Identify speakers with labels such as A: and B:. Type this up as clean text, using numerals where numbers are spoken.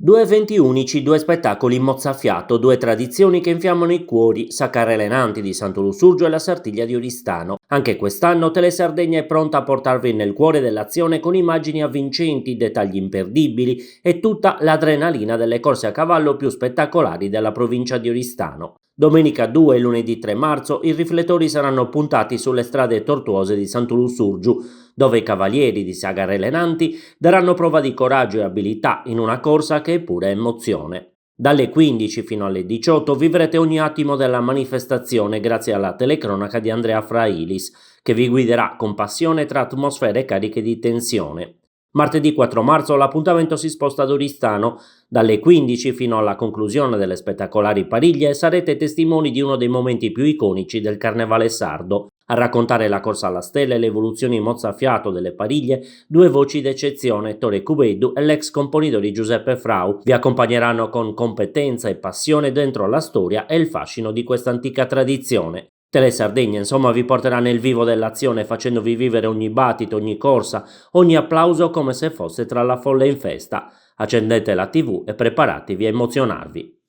A: Due eventi unici, due spettacoli mozzafiato, due tradizioni che infiammano i cuori, Saccarele Nanti di Santo Lussurgio e la Sartiglia di Oristano. Anche quest'anno Tele Sardegna è pronta a portarvi nel cuore dell'azione con immagini avvincenti, dettagli imperdibili e tutta l'adrenalina delle corse a cavallo più spettacolari della provincia di Oristano. Domenica 2 e lunedì 3 marzo i riflettori saranno puntati sulle strade tortuose di Santo Lussurgiu, dove i cavalieri di Saccarele Nanti daranno prova di coraggio e abilità in una corsa che è pura emozione. Dalle 15 fino alle 18 vivrete ogni attimo della manifestazione grazie alla telecronaca di Andrea Frailis, che vi guiderà con passione tra atmosfere cariche di tensione. Martedì 4 marzo l'appuntamento si sposta ad Oristano. Dalle 15 fino alla conclusione delle spettacolari pariglie sarete testimoni di uno dei momenti più iconici del carnevale sardo. A raccontare la corsa alla stella e le evoluzioni mozzafiato delle pariglie, due voci d'eccezione, Tore Cubedu e l'ex componitore Giuseppe Frau, vi accompagneranno con competenza e passione dentro la storia e il fascino di questa antica tradizione. Tele Sardegna insomma vi porterà nel vivo dell'azione facendovi vivere ogni battito, ogni corsa, ogni applauso come se fosse tra la folla in festa. Accendete la TV e preparatevi a emozionarvi.